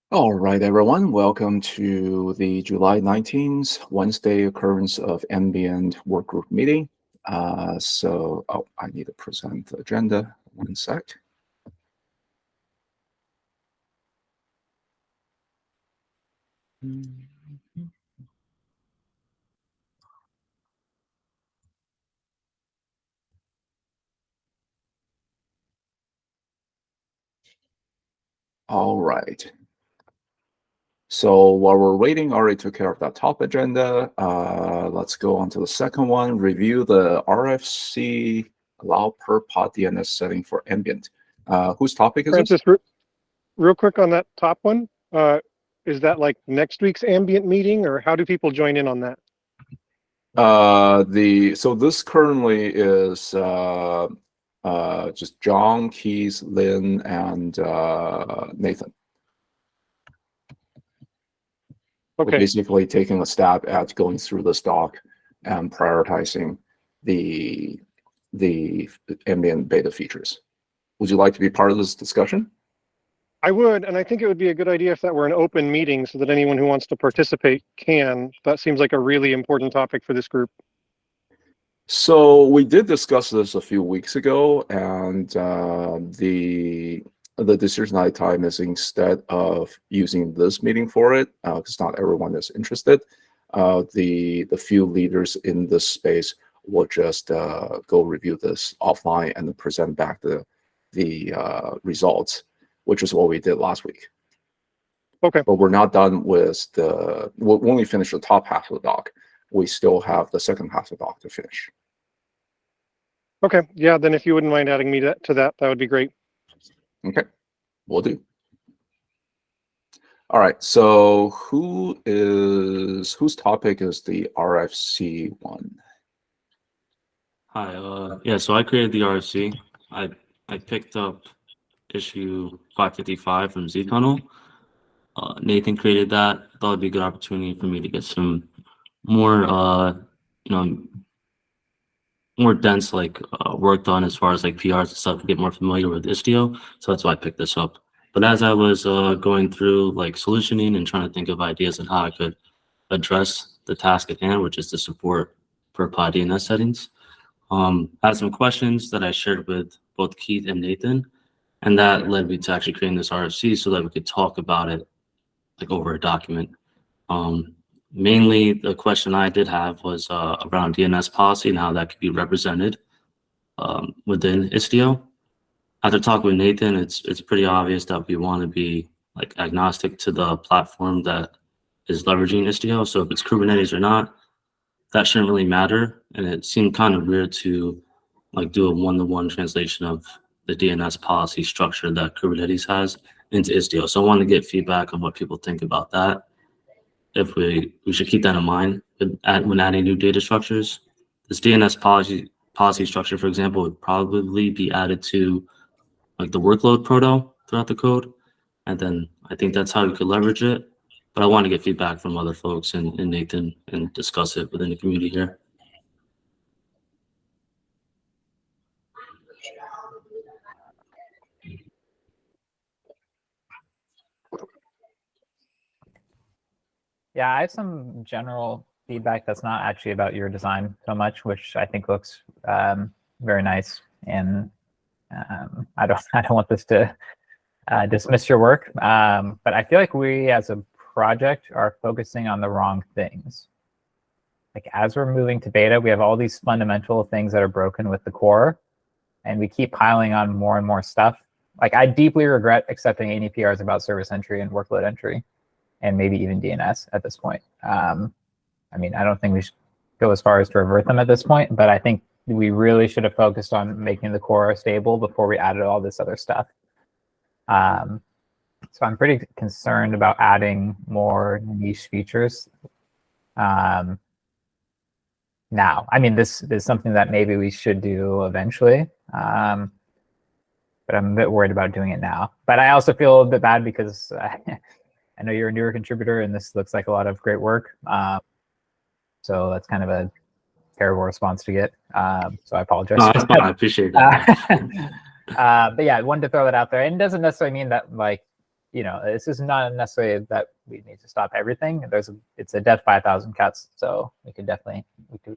All right, everyone. Welcome to the July 19th, Wednesday occurrence of Ambient Workgroup meeting. I need to present the agenda. One sec. All right. So while we're waiting, already took care of that top agenda. Let's go on to the second one. Review the RFC allow per pod DNS setting for ambient. Whose topic is Francis, this? real quick on that top one. Is that like next week's ambient meeting, or how do people join in on that? So this currently is just John, Keith, Lynn, and Nathan. Okay. We're basically taking a stab at going through this doc and prioritizing the ambient beta features. Would you like to be part of this discussion? I would, and I think it would be a good idea if that were an open meeting so that anyone who wants to participate can. That seems like a really important topic for this group. So we did discuss this a few weeks ago, and the decision at the time is instead of using this meeting for it, because not everyone is interested, the few leaders in this space will just go review this offline and then present back the results, which is what we did last week. Okay. But we're not done with we'll only finish the top half of the doc. We still have the second half of the doc to finish. Okay. Yeah, then if you wouldn't mind adding me to that, that would be great. Okay, will do. All right, so whose topic is the RFC one? Hi, yeah, so I created the RFC. I picked up issue 555 from Z-Tunnel. Nathan created that. Thought it'd be a good opportunity for me to get some more, more dense work done as far as like PRs and stuff to get more familiar with Istio. So that's why I picked this up. But as I was going through like solutioning and trying to think of ideas on how I could address the task at hand, which is to support per pod DNS settings, I had some questions that I shared with both Keith and Nathan, and that led me to actually creating this RFC so that we could talk about it like over a document. Mainly the question I did have was around DNS policy and how that could be represented within Istio. After talking with Nathan, it's pretty obvious that we want to be like agnostic to the platform that is leveraging Istio. So if it's Kubernetes or not, that shouldn't really matter. And it seemed kind of weird to like do a one-to-one translation of the DNS policy structure that Kubernetes has into Istio. So I wanted to get feedback on what people think about that. If we should keep that in mind when adding new data structures. This DNS policy structure, for example, would probably be added to like the workload proto throughout the code. And then I think that's how you could leverage it. But I want to get feedback from other folks and Nathan and discuss it within the community here. Yeah, I have some general feedback that's not actually about your design so much, which I think looks very nice. And I don't want this to dismiss your work, but I feel like we as a project are focusing on the wrong things. Like as we're moving to beta, we have all these fundamental things that are broken with the core, and we keep piling on more and more stuff. Like I deeply regret accepting any PRs about service entry and workload entry, and maybe even DNS at this point. I mean, I don't think we should go as far as to revert them at this point, but I think we really should have focused on making the core stable before we added all this other stuff. So I'm pretty concerned about adding more niche features. Now, I mean, this is something that maybe we should do eventually, but I'm a bit worried about doing it now. But I also feel a bit bad because I know you're a newer contributor and this looks like a lot of great work. So that's kind of a terrible response to get. So I apologize. No, I appreciate that. But yeah, I wanted to throw that out there. And it doesn't necessarily mean that like this is not necessarily that we need to stop everything. It's a death by 1,000 cuts, so we could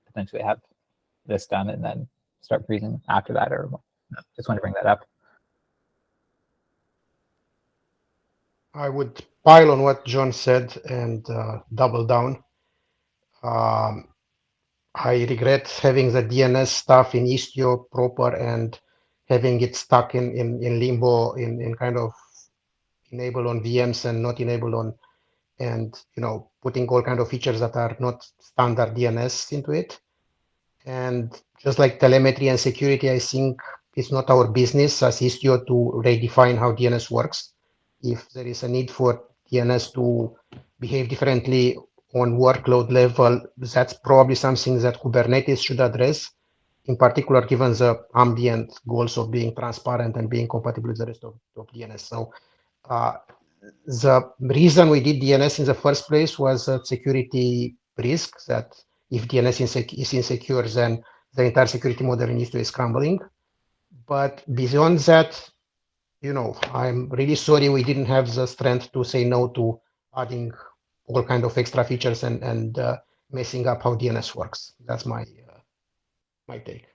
potentially have this done and then start freezing after that. Or just want to bring that up. I would pile on what John said and double down. I regret having the DNS stuff in Istio proper and having it stuck in limbo in kind of enabled on VMs and not enabled on, and putting all kind of features that are not standard DNS into it. And just like telemetry and security, I think it's not our business as Istio to redefine how DNS works. If there is a need for DNS to behave differently on workload level, that's probably something that Kubernetes should address, in particular, given the ambient goals of being transparent and being compatible with the rest of DNS. So the reason we did DNS in the first place was a security risk that if DNS is insecure, then the entire security model in Istio is crumbling. But beyond that, I'm really sorry we didn't have the strength to say no to adding all kind of extra features and messing up how DNS works. That's my take.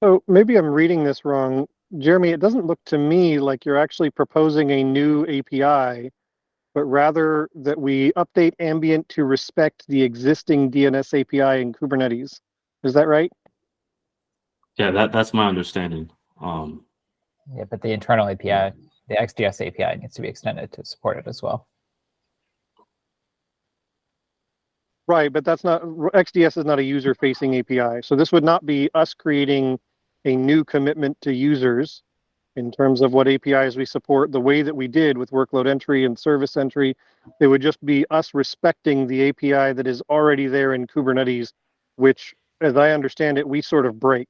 So maybe I'm reading this wrong. Jeremy, it doesn't look to me like you're actually proposing a new API, but rather that we update Ambient to respect the existing DNS API in Kubernetes. Is that right? Yeah, that's my understanding. Yeah, but the internal API, the XDS API, needs to be extended to support it as well. Right, but that's not, XDS is not a user-facing API. So this would not be us creating a new commitment to users in terms of what APIs we support, the way that we did with workload entry and service entry. It would just be us respecting the API that is already there in Kubernetes, which, as I understand it, we sort of break.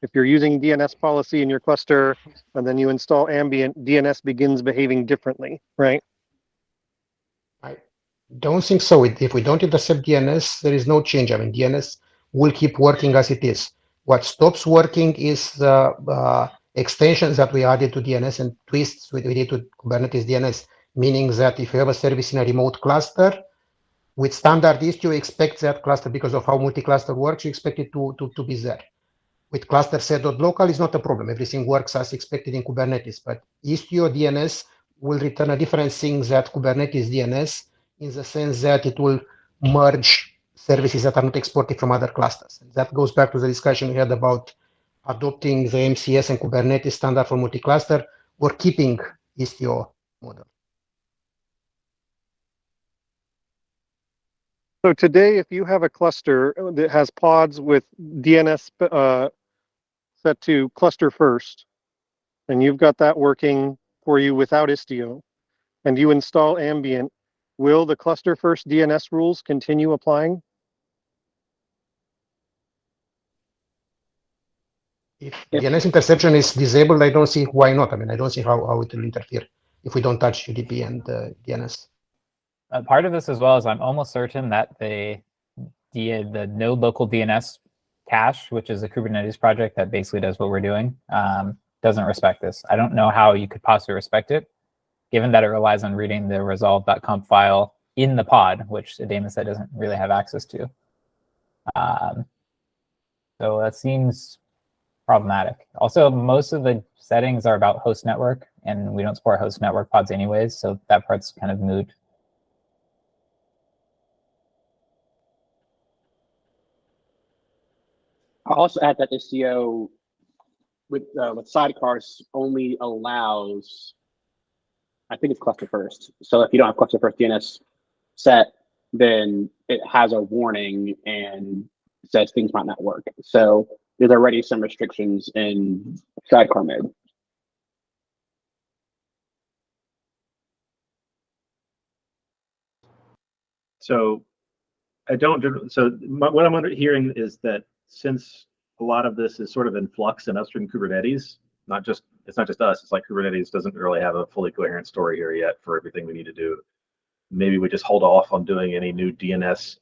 If you're using DNS policy in your cluster and then you install Ambient, DNS begins behaving differently, right? I don't think so. If we don't intercept DNS, there is no change. I mean, DNS will keep working as it is. What stops working is the extensions that we added to DNS and twists we did to Kubernetes DNS, meaning that if you have a service in a remote cluster, with standard Istio, you expect that cluster, because of how multi-cluster works, you expect it to be there. With cluster set.local is not a problem. Everything works as expected in Kubernetes, but Istio DNS will return a different thing that Kubernetes DNS, in the sense that it will merge services that are not exported from other clusters. And that goes back to the discussion we had about adopting the MCS and Kubernetes standard for multi-cluster or keeping Istio model. So today, if you have a cluster that has pods with DNS set to cluster first, and you've got that working for you without Istio, and you install Ambient, will the cluster first DNS rules continue applying? If DNS interception is disabled, I don't see why not. I mean, I don't see how it will interfere if we don't touch UDP and DNS. Part of this as well is I'm almost certain that the node local DNS cache, which is a Kubernetes project that basically does what we're doing, doesn't respect this. I don't know how you could possibly respect it, given that it relies on reading the resolve.conf file in the pod, which a daemon set doesn't really have access to. So that seems problematic. Also, most of the settings are about host network, and we don't support host network pods anyways, so that part's kind of moot. I'll also add that Istio with sidecars only allows, I think it's cluster first. So if you don't have cluster first DNS set, then it has a warning and says things might not work. So there's already some restrictions in sidecar mode. So what I'm hearing is that since a lot of this is sort of in flux in upstream Kubernetes, it's not just us, it's like Kubernetes doesn't really have a fully coherent story here yet for everything we need to do. Maybe we just hold off on doing any new DNS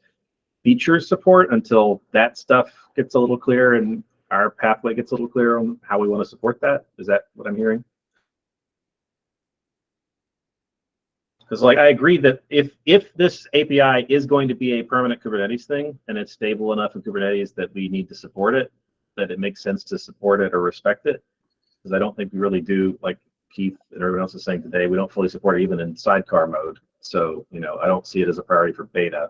feature support until that stuff gets a little clearer and our pathway gets a little clearer on how we want to support that. Is that what I'm hearing? Because like I agree that if this API is going to be a permanent Kubernetes thing and it's stable enough in Kubernetes that we need to support it, that it makes sense to support it or respect it. Because I don't think we really do, like Keith and everyone else is saying today, we don't fully support it even in sidecar mode. So, you know, I don't see it as a priority for beta.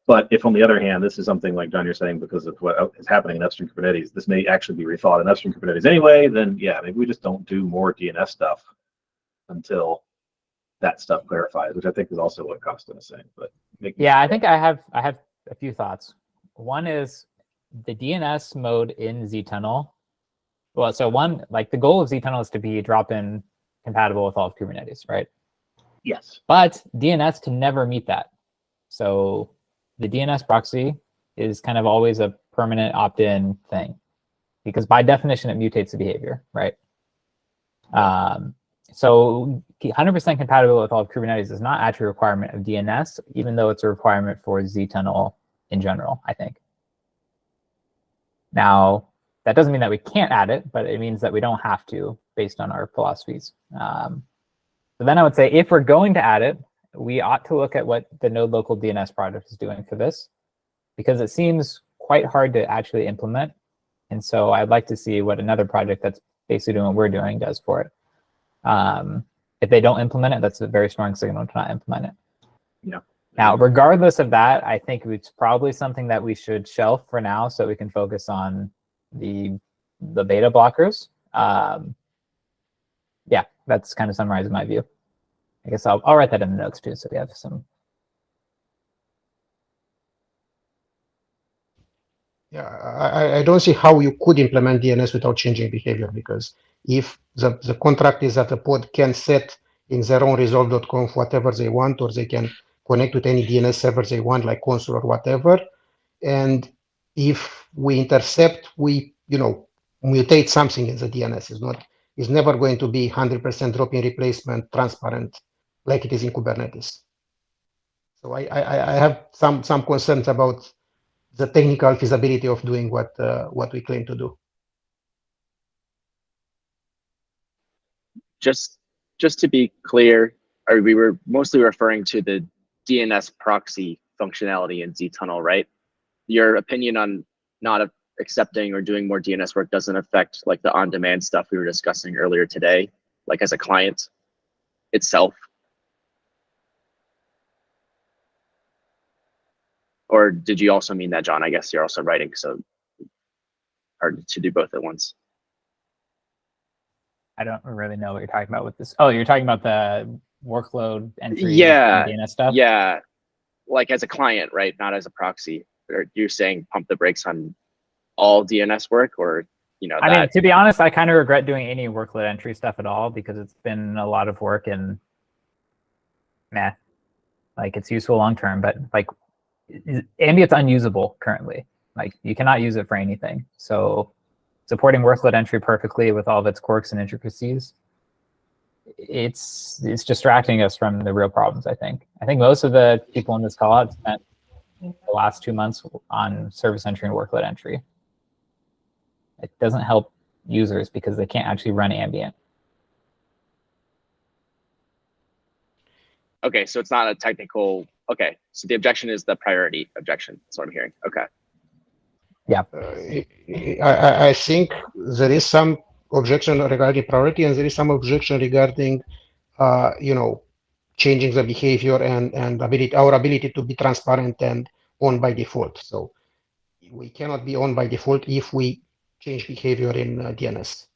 But if on the other hand, this is something like John, you're saying, because of what is happening in upstream Kubernetes, this may actually be rethought in upstream Kubernetes anyway, then yeah, maybe we just don't do more DNS stuff until that stuff clarifies, which I think is also what Costin is saying. But yeah, I think I have a few thoughts. One is the DNS mode in ztunnel. Well, so one, like the goal of ztunnel is to be drop-in compatible with all of Kubernetes, right? yes. But DNS can never meet that. So the DNS proxy is kind of always a permanent opt-in thing because by definition, it mutates the behavior, right? So 100% compatible with all of Kubernetes is not actually a requirement of DNS, even though it's a requirement for ztunnel in general, I think. Now, that doesn't mean that we can't add it, but it means that we don't have to based on our philosophies. So then I would say if we're going to add it, we ought to look at what the node local DNS project is doing for this, because it seems quite hard to actually implement. And so I'd like to see what another project that's basically doing what we're doing does for it. If they don't implement it, that's a very strong signal to not implement it. Yeah. Now, regardless of that, I think it's probably something that we should shelf for now so we can focus on the beta blockers. Yeah, that's kind of summarizing my view. I guess I'll write that in the notes too, so we have some. Yeah, I don't see how you could implement DNS without changing behavior, because if the contract is that the pod can set in their own resolve.conf whatever they want, or they can connect with any DNS server they want, like console or whatever. And if we intercept, we, you know, mutate something in the DNS. It's never going to be 100% drop-in replacement transparent like it is in Kubernetes. So I have some concerns about the technical feasibility of doing what we claim to do. Just to be clear, we were mostly referring to the DNS proxy functionality in ztunnel, right? Your opinion on not accepting or doing more DNS work doesn't affect like the on-demand stuff we were discussing earlier today, like as a client itself. Or did you also mean that, John? I guess you're also writing, so hard to do both at once. I don't really know what you're talking about with this. Oh, you're talking about the workload entry Yeah, DNS stuff? Yeah, like as a client, right? Not as a proxy. Or you're saying pump the brakes on all DNS work, or you know? I mean, to be honest, I kind of regret doing any workload entry stuff at all because it's been a lot of work and meh. Like it's useful long term, but like Ambient's unusable currently. Like you cannot use it for anything. So supporting workload entry perfectly with all of its quirks and intricacies, it's distracting us from the real problems, I think. I think most of the people in this call have spent the last 2 months on service entry and workload entry. It doesn't help users because they can't actually run Ambient. Okay, so it's not a technical. Okay, so the objection is the priority objection. That's what I'm hearing. Okay. Yeah. I think there is some objection regarding priority, and there is some objection regarding, you know, changing the behavior and our ability to be transparent and on by default. So we cannot be on by default if we change behavior in DNS.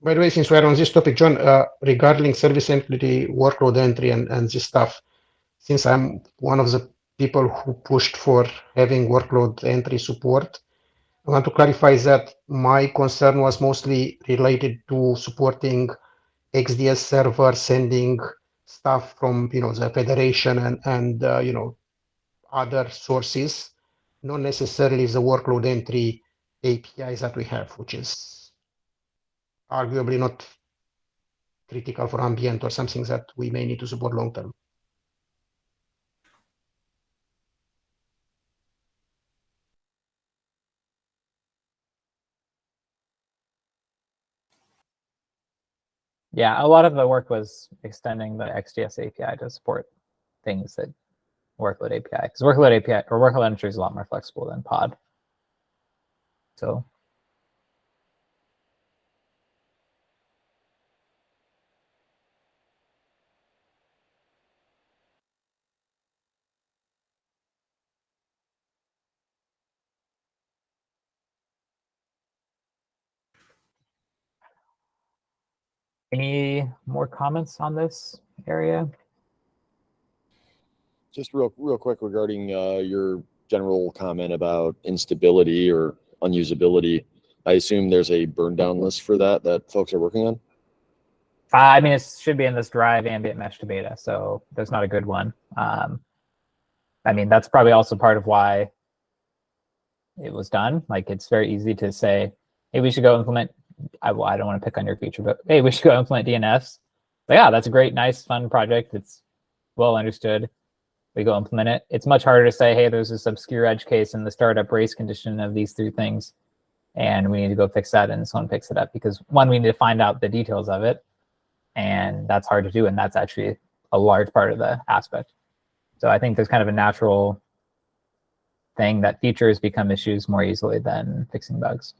By the way, since we're on this topic, John, regarding service entity workload entry and this stuff, since I'm one of the people who pushed for having workload entry support, I want to clarify that my concern was mostly related to supporting XDS server sending stuff from the federation and other sources, not necessarily the workload entry APIs that we have, which is arguably not critical for ambient or something that we may need to support long term. Yeah, a lot of the work was extending the XDS API to support things that workload API, because workload API or workload entry is a lot more flexible than pod. So any more comments on this area? Just real quick regarding your general comment about instability or unusability. I assume there's a burn down list for that folks are working on. I mean, it should be in this drive ambient mesh to beta, so there's not a good one. I mean, that's probably also part of why it was done. Like, it's very easy to say, hey, we should go implement, I don't want to pick on your feature, but hey, we should go implement DNS. But yeah, that's a great, nice, fun project. It's well understood. We go implement it. It's much harder to say, hey, there's this obscure edge case in the startup race condition of these 3 things, and we need to go fix that, and someone picks it up. Because one, we need to find out the details of it, and that's hard to do, and that's actually a large part of the aspect. So I think there's kind of a natural thing that features become issues more easily than fixing bugs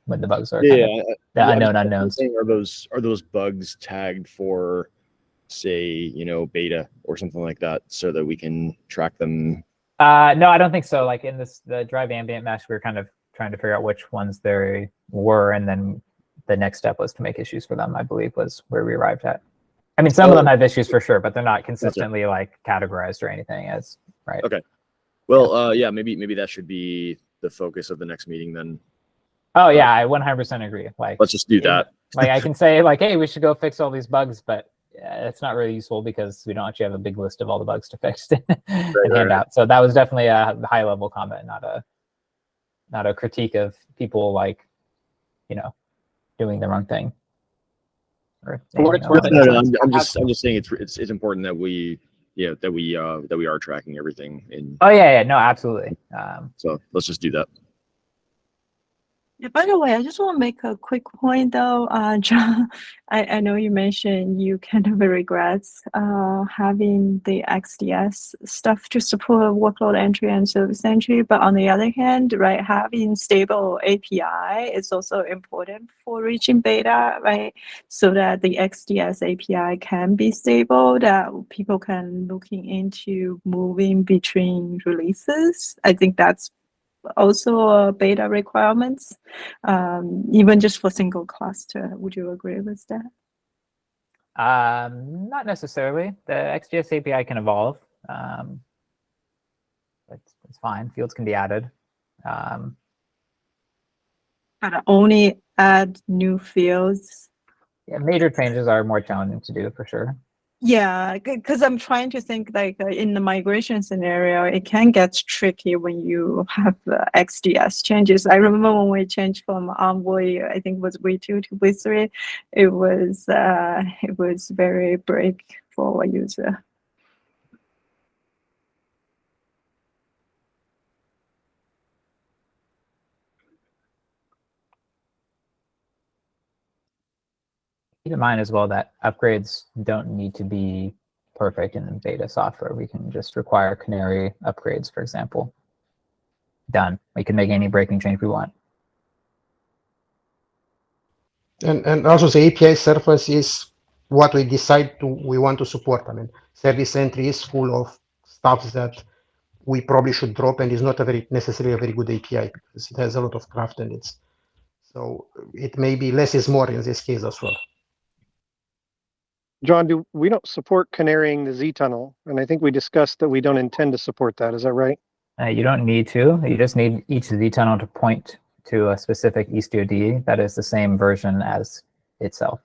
when the bugs are kind of the unknown unknowns. Are those bugs tagged for, say, beta or something like that, so that we can track them? No, I don't think so. Like in the drive ambient mesh, we were kind of trying to figure out which ones there were, and then the next step was to make issues for them, I believe, was where we arrived at. I mean, some of them have issues for sure, but they're not consistently like categorized or anything as, right? Okay. Well, yeah, maybe that should be the focus of the next meeting then. Oh yeah, I 100% agree. Like, let's just do that. Like I can say like, hey, we should go fix all these bugs, but it's not really useful because we don't actually have a big list of all the bugs to fix and hand out. So that was definitely a high level comment, not a critique of people like, doing the wrong thing. Or, For what it's worth, no, I'm just saying it's important that we are tracking everything. Oh yeah, no, absolutely. So let's just do that. Yeah, by the way, I just want to make a quick point though, John. I know you mentioned you kind of regrets having the XDS stuff to support workload entry and service entry, but on the other hand, right, having stable API is also important for reaching beta, right? So that the XDS API can be stable, that people can looking into moving between releases. I think that's also beta requirements, even just for single cluster. Would you agree with that? Not necessarily. The XGS API can evolve. It's fine. Fields can be added. But only add new fields. Yeah, major changes are more challenging to do for sure. Yeah, because I'm trying to think like in the migration scenario, it can get tricky when you have XDS changes. I remember when we changed from Envoy, I think it was V2 to V3, it was very break for a user. Keep in mind as well that upgrades don't need to be perfect in beta software. We can just require canary upgrades, for example. Done. We can make any breaking change we want. And also the API surface is what we decide we want to support. I mean, service entry is full of stuff that we probably should drop, and is not necessarily a very good API because it has a lot of craft in it. So it may be less is more in this case as well. John, we don't support canarying the Z tunnel, and I think we discussed that we don't intend to support that. Is that right? You don't need to. You just need each Z tunnel to point to a specific Istio that is the same version as itself.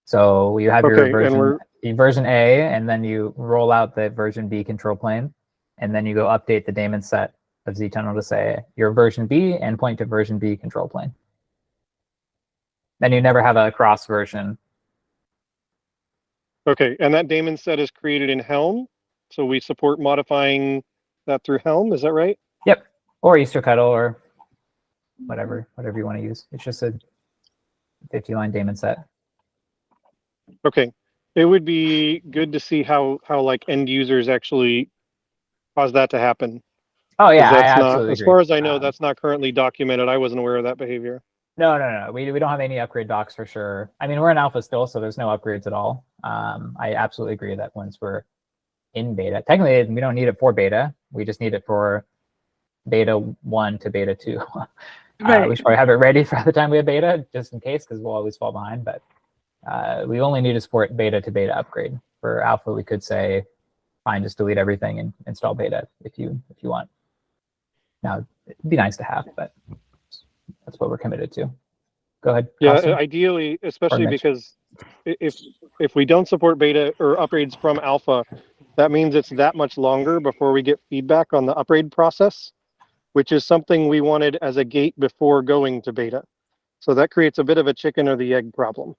So you have your Okay, and version A, and then you roll out the version B control plane, and then you go update the daemon set of ztunnel to say your version B and point to version B control plane. Then you never have a cross version. Okay, and that daemon set is created in Helm, so we support modifying that through Helm. Is that right? Yep, or Eastercuttle or whatever you want to use. It's just a 50-line daemon set. Okay, it would be good to see how like end users actually cause that to happen. Oh yeah, I That's not, absolutely as agree. far as I know, that's not currently documented. I wasn't aware of that behavior. No. We don't have any upgrade docs for sure. I mean, we're in alpha still, so there's no upgrades at all. I absolutely agree that once we're in beta, technically we don't need it for beta. We just need it for beta 1 to beta 2. Right. We should probably have it ready for the time we have beta, just in case, because we'll always fall behind. But we only need to support beta to beta upgrade. For alpha, we could say, fine, just delete everything and install beta if you want. Now, it'd be nice to have, but that's what we're committed to. Go ahead. Yeah, Austin. ideally, especially Mitch. because if we don't support beta or upgrades from alpha, that means it's that much longer before we get feedback on the upgrade process, which is something we wanted as a gate before going to beta. So that creates a bit of a chicken or the egg problem.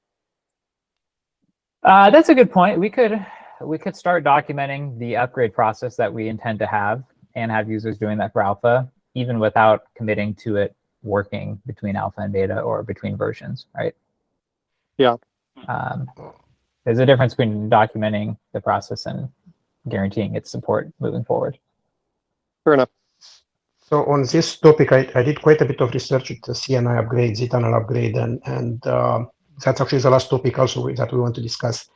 That's a good point. We could start documenting the upgrade process that we intend to have and have users doing that for alpha, even without committing to it working between alpha and beta or between versions, right? Yeah. There's a difference between documenting the process and guaranteeing its support moving forward. Fair enough. So on this topic, I did quite a bit of research with the CNI upgrade, ztunnel upgrade, and that's actually the last topic also that we want to discuss.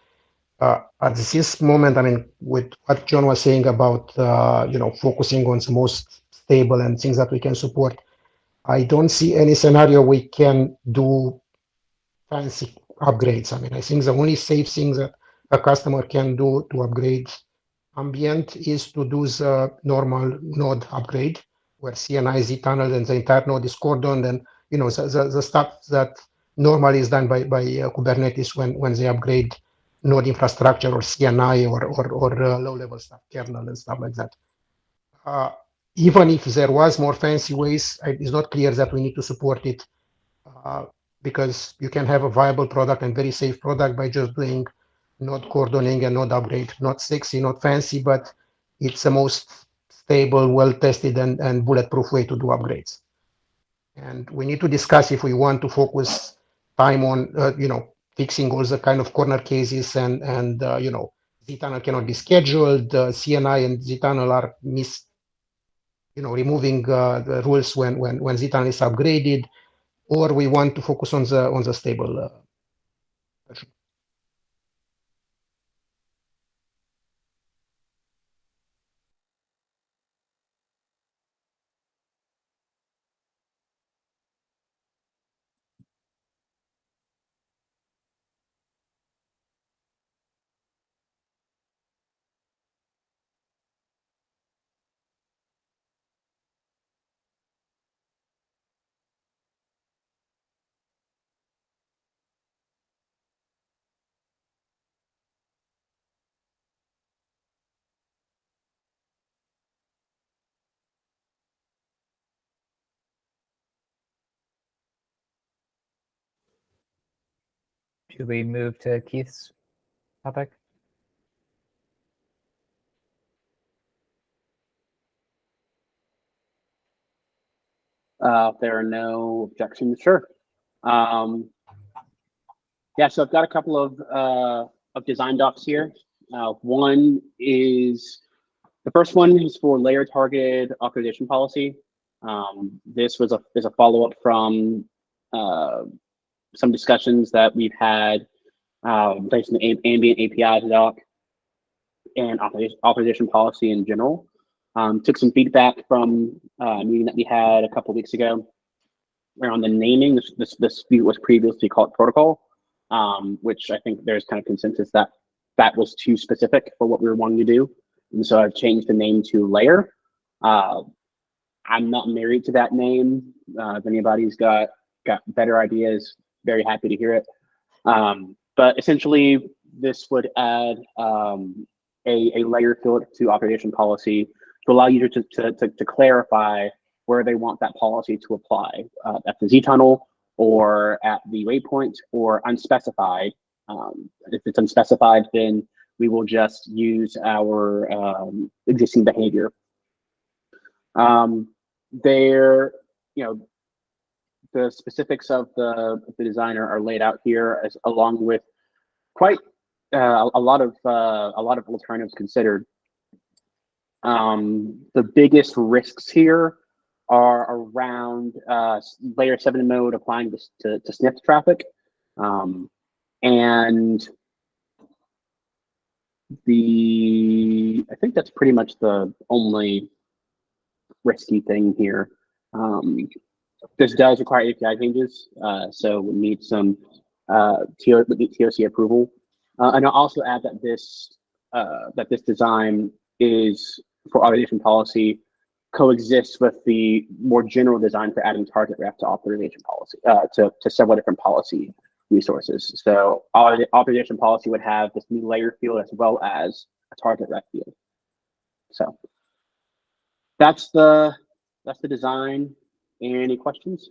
At this moment, I mean, with what John was saying about focusing on the most stable and things that we can support, I don't see any scenario we can do fancy upgrades. I mean, I think the only safe thing that a customer can do to upgrade Ambient is to do the normal node upgrade, where CNI, ztunnel, and the entire node is cordoned, and the stuff that normally is done by Kubernetes when they upgrade node infrastructure or CNI or low-level stuff, kernel and stuff like that. Even if there was more fancy ways, it's not clear that we need to support it, because you can have a viable product and very safe product by just doing node cordoning and node upgrade. Not sexy, not fancy, but it's the most stable, well-tested, and bulletproof way to do upgrades. And we need to discuss if we want to focus time on, fixing all the kind of corner cases and ztunnel cannot be scheduled. CNI and ztunnel are removing the rules when ztunnel is upgraded, or we want to focus on the stable version. Should we move to Keith's topic? If there are no objections, sure. Yeah, so I've got a couple of design docs here. One is, the first one is for layer targeted authorization policy. This was is a follow-up from some discussions that we've had based on the ambient API doc and authorization policy in general. Took some feedback from a meeting that we had a couple of weeks ago around the naming. This view was previously called protocol, which I think there's kind of consensus that that was too specific for what we were wanting to do. And so I've changed the name to layer. I'm not married to that name. If anybody's got better ideas, very happy to hear it. But But essentially, this would add a layer field to authorization policy to allow users to clarify where they want that policy to apply at the Z tunnel or at the waypoint or unspecified. If it's unspecified, then we will just use our existing behavior. There, the specifics of the designer are laid out here, as along with quite a lot of alternatives considered. The biggest risks here are around layer 7 mode applying to sniff traffic, and I think that's pretty much the only risky thing here. This does require API changes, so we need some TOC approval. And I'll also add that this design is for authorization policy coexists with the more general design for adding target ref to authorization policy to several different policy resources. So authorization policy would have this new layer field as well as a target ref field. So that's the design. Any questions?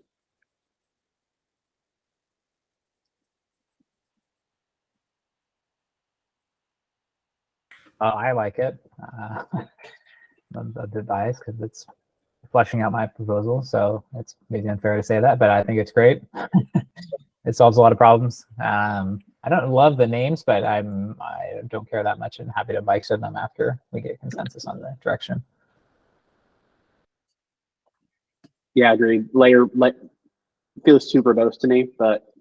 I like it. I'm a bit biased because it's fleshing out my proposal, so it's maybe unfair to say that, but I think it's great. It solves a lot of problems. I don't love the names, but I don't care that much and happy to bike set them after we get consensus on the direction. Yeah, agreed. Feels too verbose to me, but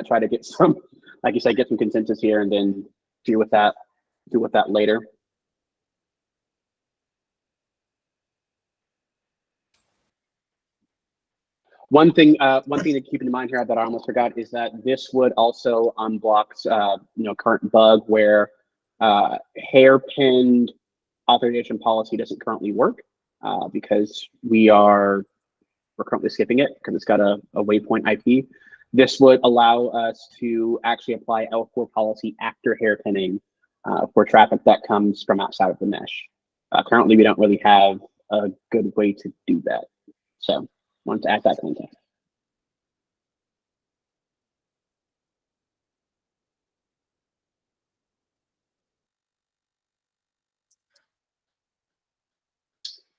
try to get some, like you said, get some consensus here and then deal with that later. One thing to keep in mind here that I almost forgot is that this would also unblock current bug where hairpinned authorization policy doesn't currently work because we're currently skipping it because it's got a waypoint IP. This would allow us to actually apply L4 policy after hairpinning for traffic that comes from outside of the mesh. Currently, we don't really have a good way to do that. So, wanted to add that context.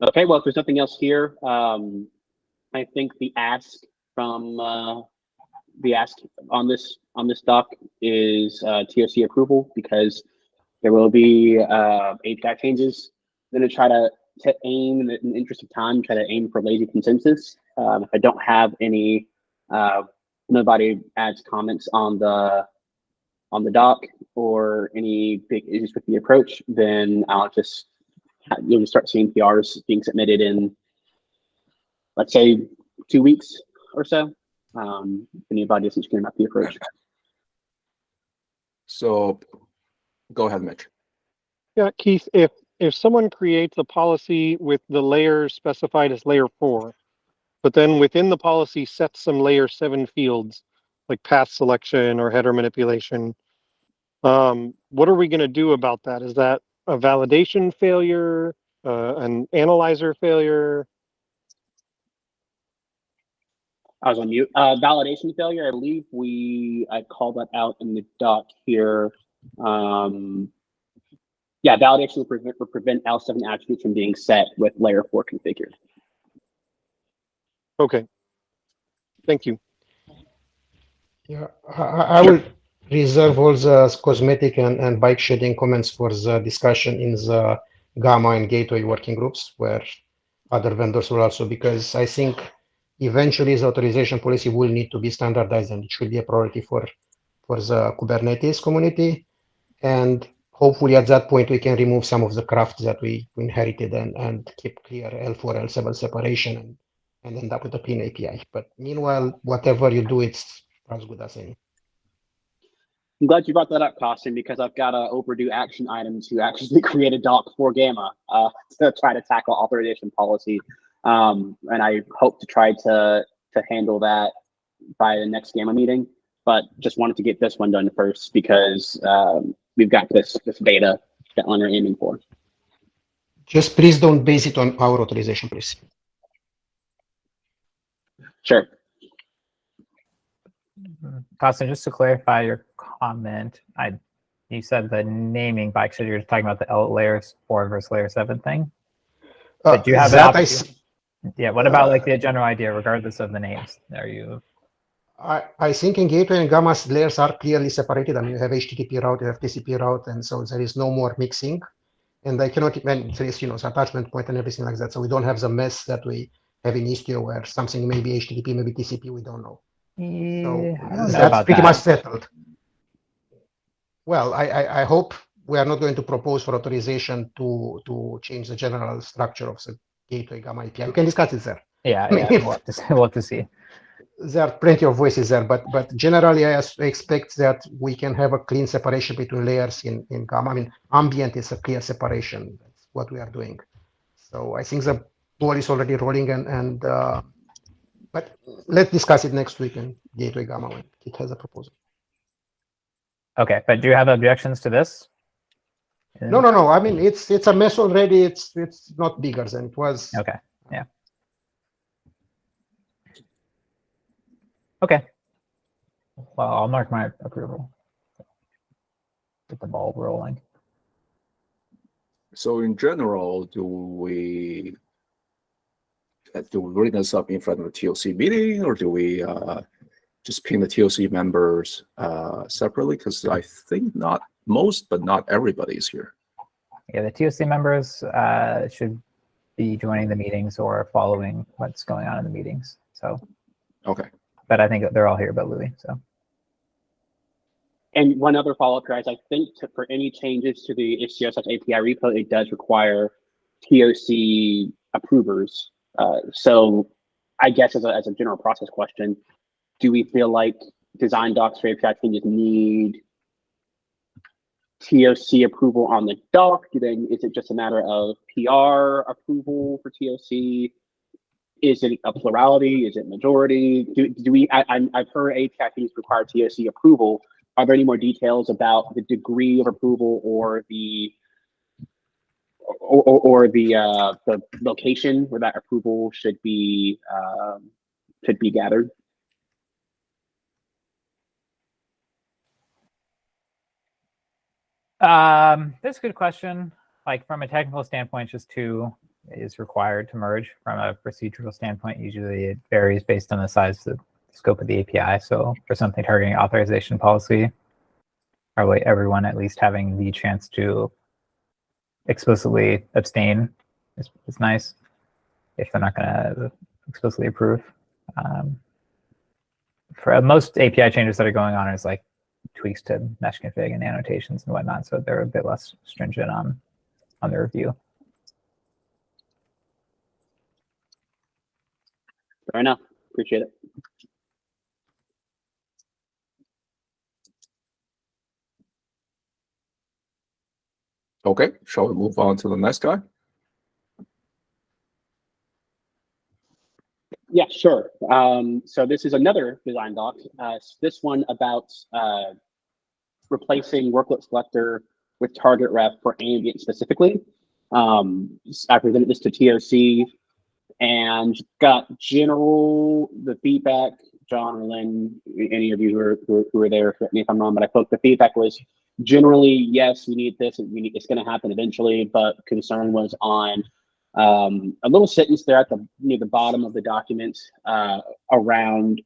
Okay, well, if there's nothing else here, I think the ask from the ask on this doc is TOC approval because there will be API changes. I'm going to try to aim, in the interest of time, try to aim for lazy consensus. If I don't have any, nobody adds comments on the doc or any big issues with the approach, then you'll just start seeing PRs being submitted in, let's say, 2 weeks or so. If anybody is interested about the approach. So go ahead, Mitch. Yeah, Keith, if someone creates a policy with the layer specified as layer 4, but then within the policy sets some layer 7 fields like path selection or header manipulation, what are we going to do about that? Is that a validation failure, an analyzer failure? I was on mute. Validation failure, I believe I called that out in the doc here. Yeah, validation will prevent L7 attributes from being set with layer 4 configured. Okay. Thank you. Yeah, I will reserve all the cosmetic and bike shading comments for the discussion in the Gamma and Gateway working groups where other vendors will also, because I think eventually the authorization policy will need to be standardized and it should be a priority for the Kubernetes community. And hopefully at that point we can remove some of the craft that we inherited and keep clear L4, L7 separation and end up with a clean API. But meanwhile, whatever you do, it's as good as any. I'm glad you brought that up, Costin, because I've got an overdue action item to actually create a doc for Gamma to try to tackle authorization policy. And I hope to try to handle that by the next Gamma meeting. but just wanted to get this one done first because we've got this beta deadline we're aiming for. Just please don't base it on our authorization, please. Sure. Costin, just to clarify your comment, you said the naming by accident, you're talking about the layer 4 versus layer 7 thing. But do you have yeah, what about like the general idea, regardless of the names? Are you? I think in gateway and gamma layers are clearly separated. I mean, you have HTTP route, you have TCP route, and so there is no more mixing. And I cannot even trace, the attachment point and everything like that. So we don't have the mess that we have in Istio where something may be HTTP, maybe TCP, we don't know. Yeah, So I don't know that's about pretty that. much settled. Well, I hope we are not going to propose for authorization to change the general structure of the gateway gamma API. We can discuss it there. Yeah, I mean, we'll have to see. There are plenty of voices there, but generally I expect that we can have a clean separation between layers in gamma. I mean, ambient is a clear separation. That's what we are doing. So I think the ball is already rolling, but let's discuss it next week in gateway gamma when it has a proposal. Okay, but do you have objections to this? No. I mean, it's a mess already. It's not bigger than it was. Okay. Yeah. Okay. Well, I'll mark my approval. Get the ball rolling. So in general, do we bring this up in front of the TOC meeting, or do we just ping the TOC members separately? Because I think not most, but not everybody is here. Yeah, the TOC members should be joining the meetings or following what's going on in the meetings. So, okay. But I think they're all here but Louis. So. And one other follow-up, guys, I think for any changes to the Istio/API repo, it does require TOC approvers. So I guess as a general process question, do we feel like design docs for API changes need TOC approval on the doc? Is it just a matter of PR approval for TOC? Is it a plurality? Is it majority? I've heard API changes require TOC approval. Are there any more details about the degree of approval or the location where that approval should be gathered? That's a good question. Like from a technical standpoint, just 2 is required to merge. From a procedural standpoint, usually it varies based on the size of the scope of the API. So for something targeting authorization policy, probably everyone at least having the chance to explicitly abstain is nice if they're not going to explicitly approve. For most API changes that are going on is like tweaks to mesh config and annotations and whatnot, so they're a bit less stringent on the review. Fair enough. Appreciate it. Okay, shall we move on to the next guy? Yeah, sure. So this is another design doc. This one about replacing workload selector with target ref for ambient specifically. I presented this to TOC and got the feedback. John or Lynn, any of you who were there, correct me if I'm wrong, but I thought the feedback was generally, yes, we need this, and it's going to happen eventually, but concern was on a little sentence there at near the bottom of the document around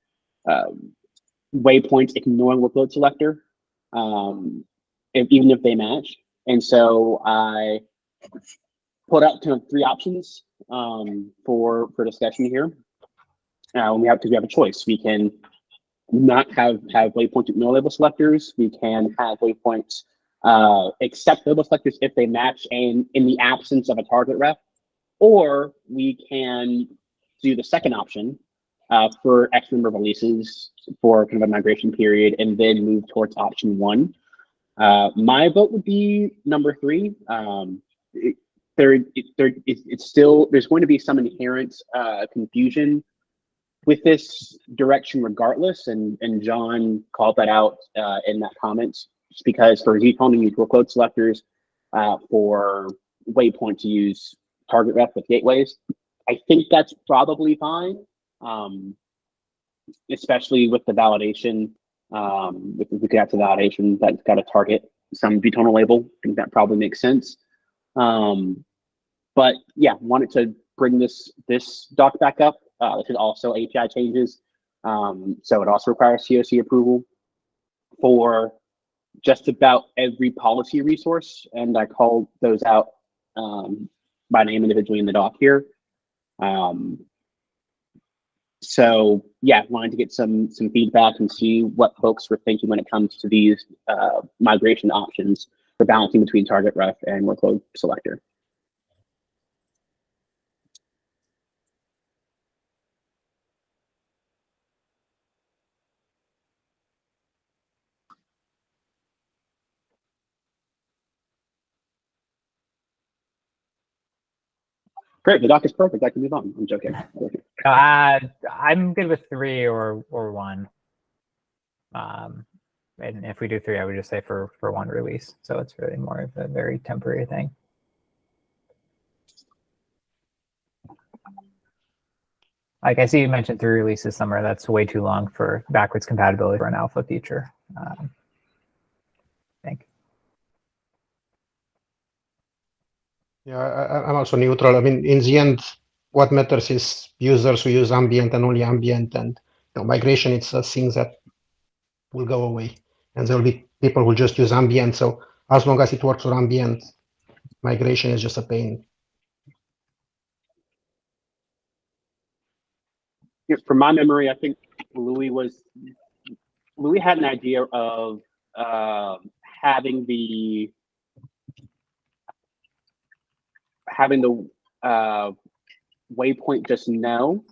waypoints ignoring workload selector, even if they match. And so I put out kind of 3 options for discussion here. Because we have a choice. We can not have waypoint ignore label selectors. We can have waypoints accept label selectors if they match and in the absence of a target ref. Or we can do the second option for X number of releases for kind of a migration period and then move towards option 1. My vote would be number 3. It's still, there's going to be some inherent confusion with this direction regardless, and John called that out in that comment, just because for ZTone you use workload selectors, for waypoint to use target ref with gateways. I think that's probably fine, especially with the validation. If we could have the validation that's got to target some vtonal label, I think that probably makes sense. But yeah, wanted to bring this doc back up. This is also API changes, so it also requires COC approval for just about every policy resource, and I called those out by name individually in the doc here. So yeah, wanted to get some feedback and see what folks were thinking when it comes to these migration options for balancing between target ref and workload selector. Great, the doc is perfect. I can move on. I'm joking. I'm good with 3 or 1. And if we do 3, I would just say for 1 release. So it's really more of a very temporary thing. Like I see you mentioned 3 releases somewhere. That's way too long for backwards compatibility for an alpha feature. I think. Yeah, I'm also neutral. I mean, in the end, what matters is users who use ambient and only ambient, and migration. It's a thing that will go away, and there will be people who just use ambient. So as long as it works for ambient, migration is just a pain. Yeah, from my memory, I think Louis had an idea of having the waypoint just know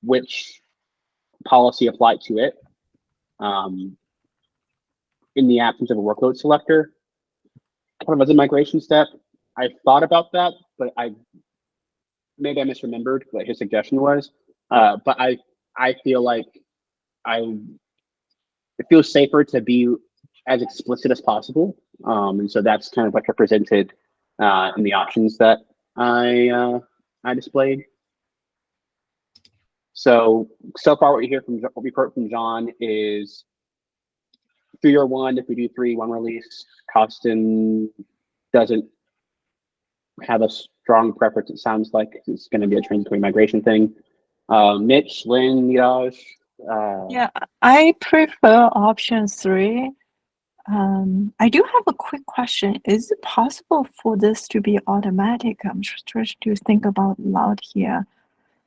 which policy applied to it in the absence of a workload selector, kind of as a migration step. I thought about that, but maybe I misremembered what his suggestion was. But I feel like it feels safer to be as explicit as possible, and so that's kind of what represented in the options that I displayed. So far, what we've heard from John is 3 or 1. If we do 3, 1 release. Costin doesn't have a strong preference. It sounds like it's going to be a transitory migration thing. Mitch, Lynn, Niraj. Yeah, I prefer option 3. I do have a quick question. Is it possible for this to be automatic? I'm just trying to think about loud here.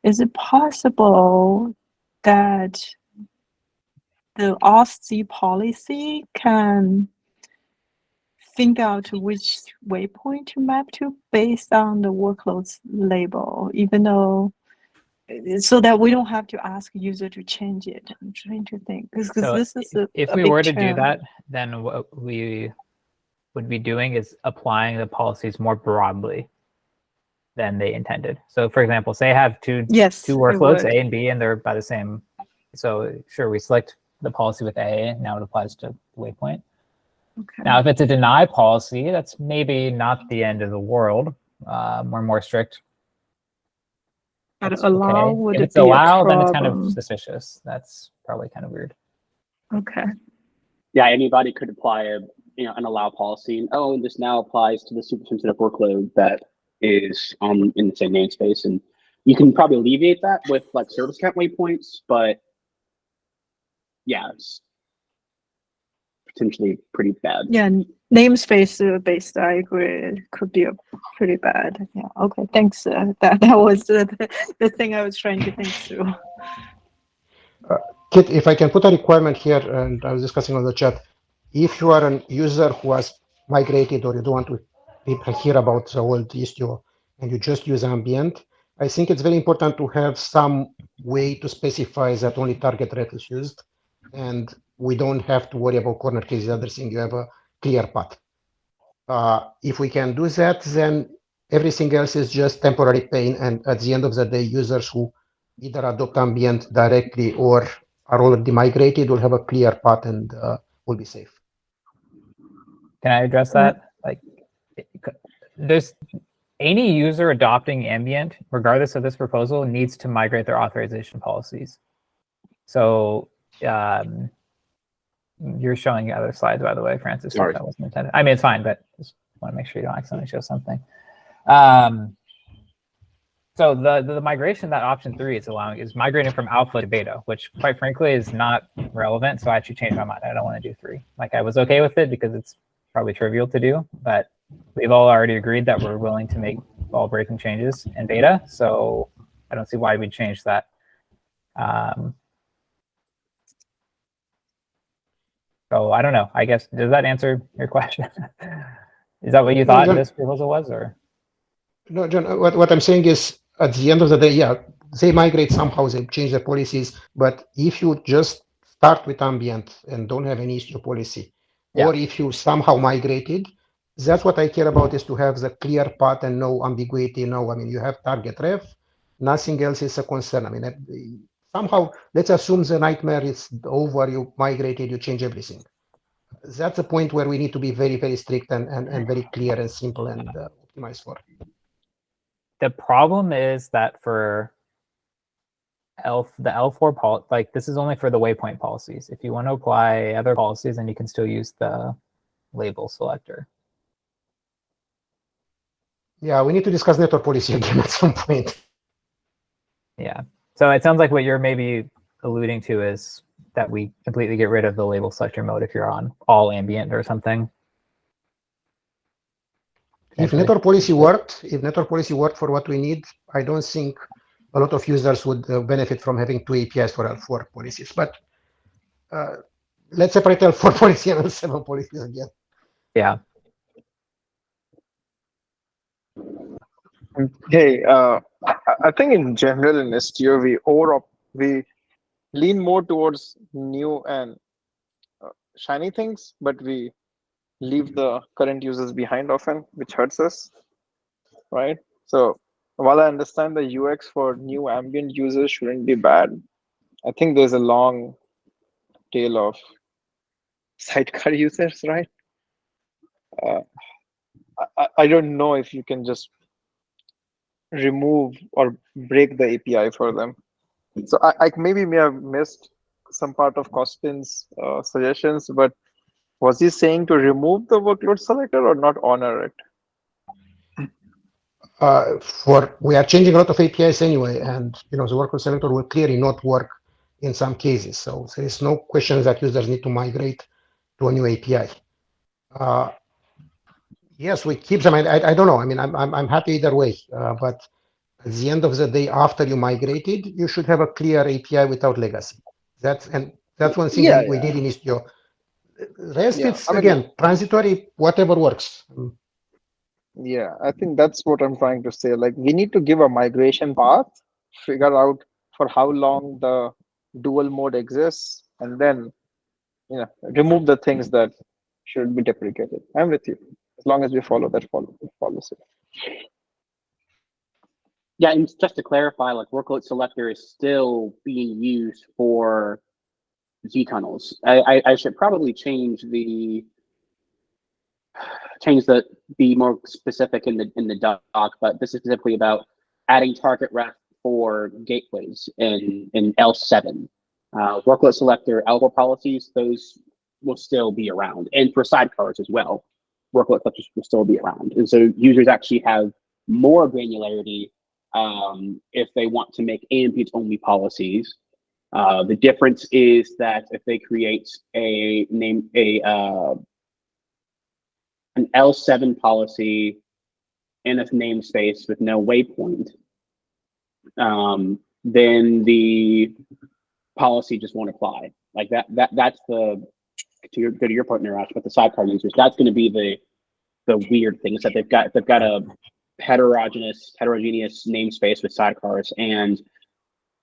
Is it possible that the auth policy can think out which waypoint to map to based on the workloads label, even though, so that we don't have to ask user to change it? I'm trying to think, because So this is if a we big were to do term. that, then what we would be doing is applying the policies more broadly than they intended. So for example, say I have two Yes, workloads, A and B, and they're by the same. So sure, we select the policy with A, now it applies to waypoint. Okay. Now, if it's a deny policy, that's maybe not the end of the world. We're more strict. But That's allow okay. would If it it's be allow, a then it's kind of problem? suspicious. That's probably kind of weird. Okay. Yeah, anybody could apply an allow policy, and this now applies to the super sensitive workload that is in the same namespace, and you can probably alleviate that with like service count waypoints, but yeah, it's potentially pretty bad. Yeah, namespace based, I agree, it could be a pretty bad. Yeah. Okay. Thanks. That was the thing I was trying to think through. Kit, if I can put a requirement here, and I was discussing on the chat, if you are a user who has migrated or you don't want to hear about the old Istio and you just use ambient, I think it's very important to have some way to specify that only target ref is used, and we don't have to worry about corner cases, other thing. You have a clear path. If we can do that, then everything else is just temporary pain, and at the end of the day, users who either adopt ambient directly or are already migrated will have a clear path and will be safe. Can I address that? Like, there's any user adopting ambient, regardless of this proposal, needs to migrate their authorization policies. So you're showing other slides, by the way, Francis. Sorry. That wasn't intended. I mean, it's fine, but just want to make sure you don't accidentally show something. So the migration that option 3 is allowing is migrating from alpha to beta, which quite frankly is not relevant. So I actually changed my mind. I don't want to do 3. Like, I was okay with it because it's probably trivial to do, but we've all already agreed that we're willing to make ball breaking changes in beta. So I don't see why we'd change that. So I don't know. I guess, does that answer your question? Is that what you thought John, this proposal was, or? No, John, what I'm saying is at the end of the day, yeah, they migrate somehow, they change their policies. But if you just start with ambient and don't have any issue policy, or if you somehow migrated, that's what I care about, is to have the clear path and no ambiguity. No, I mean, you have target ref, nothing else is a concern. I mean, somehow, let's assume the nightmare is over, you migrated, you change everything. That's a point where we need to be very, very strict and very clear and simple and optimized for. The problem is that for the L4 policy, like, this is only for the waypoint policies. If you want to apply other policies, then you can still use the label selector. Yeah, we need to discuss network policy again at some point. Yeah. So it sounds like what you're maybe alluding to is that we completely get rid of the label selector mode if you're on all ambient or something. If network policy worked, for what we need, I don't think a lot of users would benefit from having 2 APIs for L4 policies. But let's separate L4 policy and L7 policies again. Yeah. Hey, I think in general in STO we lean more towards new and shiny things, but we leave the current users behind often, which hurts us, right? So while I understand the UX for new ambient users shouldn't be bad, I think there's a long tail of sidecar users, right? I don't know if you can just remove or break the API for them. So I maybe may have missed some part of Cospin's suggestions, but was he saying to remove the workload selector or not honor it? We are changing a lot of APIs anyway, and the workload selector will clearly not work in some cases. So there is no question that users need to migrate to a new API. Yes, we keep them. I don't know. I mean, I'm happy either way. But at the end of the day, after you migrated, you should have a clear API without legacy. That's one thing we did in Istio. Rest, it's again transitory, whatever works. Yeah, I think that's what I'm trying to say. Like, we need to give a migration path, figure out for how long the dual mode exists, and then remove the things that should be deprecated. I'm with you. As long as we follow that policy. Yeah, and just to clarify, like, workload selector is still being used for Z tunnels. I should probably change be more specific in the doc, but this is specifically about adding target ref for gateways in L7. Workload selector L4 policies, those will still be around, and for sidecars as well, workload selectors will still be around, and so users actually have more granularity if they want to make ambient only policies. The difference is that if they create an L7 policy in a namespace with no waypoint, then the policy just won't apply. Like that's to your point, Nirash, with the sidecar users, that's going to be the weird thing, is that they've got a heterogeneous namespace with sidecars and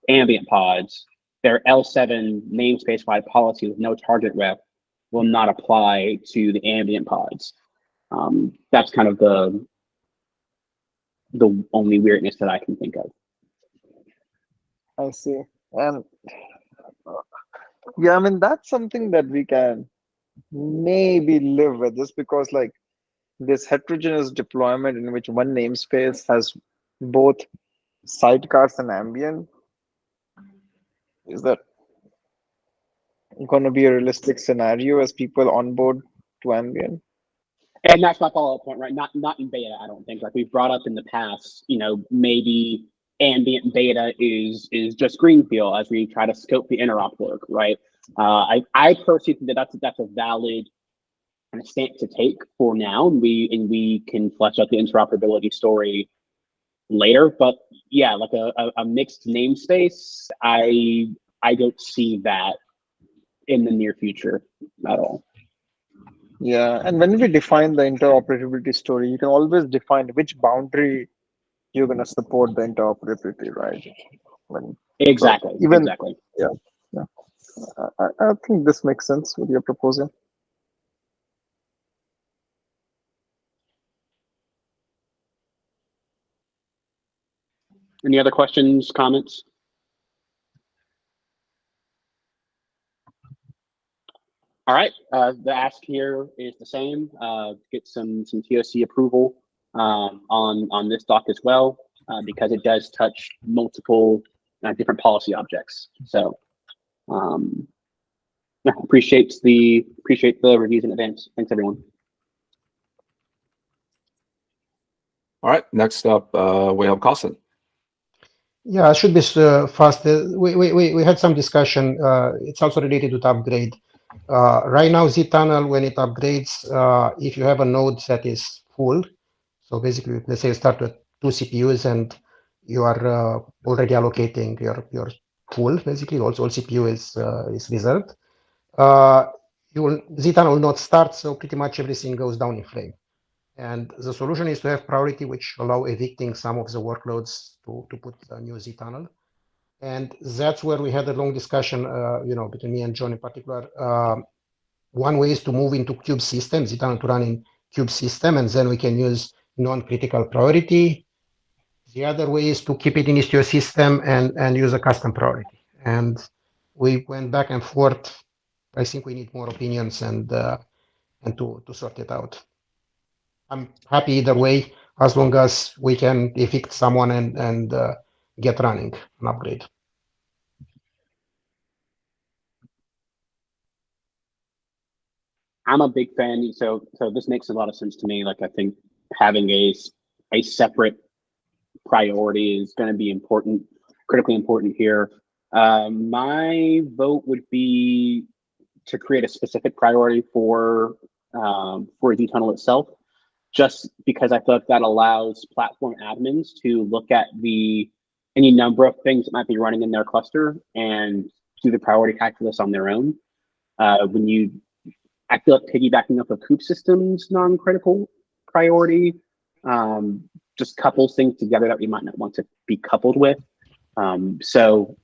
ambient pods. Their L7 namespace wide policy with no target ref will not apply to the ambient pods. That's kind of the only weirdness that I can think of. I see. And yeah, I mean, that's something that we can maybe live with, just because like this heterogeneous deployment in which one namespace has both sidecars and ambient, is that going to be a realistic scenario as people onboard to ambient? And that's my follow-up point, right? Not in beta, I don't think. Like we've brought up in the past, maybe ambient beta is just greenfield as we try to scope the interop work, right? I personally think that that's a valid kind of stance to take for now, and we can flesh out the interoperability story later. But yeah, like a mixed namespace, I don't see that in the near future at all. Yeah, and when we define the interoperability story, you can always define which boundary you're going to support the interoperability, right? Exactly. Even exactly. yeah, yeah. I think this makes sense with your proposal. Any other questions, comments? All right, the ask here is the same. Get some TOC approval on this doc as well, because it does touch multiple different policy objects. So yeah, appreciate the reviews in advance. Thanks everyone. All right, next up, we have Carson. Yeah, it should be fast. We had some discussion. It's also related to the upgrade. Right now, zTunnel, when it upgrades, if you have a node that is full, so basically, let's say you start with 2 CPUs and you are already allocating your pool, basically, also all CPU is reserved. zTunnel will not start, so pretty much everything goes down in flame. And the solution is to have priority, which allow evicting some of the workloads to put a new zTunnel. And that's where we had a long discussion, between me and John in particular. One way is to move into kube system, zTunnel to run in kube system, and then we can use non-critical priority. The other way is to keep it in Istio system and use a custom priority. And we went back and forth. I think we need more opinions and to sort it out. I'm happy either way, as long as we can evict someone and get running an upgrade. I'm a big fan. So this makes a lot of sense to me. Like I think having a separate priority is going to be important, critically important here. My vote would be to create a specific priority for zTunnel itself, just because I feel like that allows platform admins to look at any number of things that might be running in their cluster and do the priority calculus on their own. I feel like piggybacking up a kube system's non-critical priority just couples things together that we might not want to be coupled with. So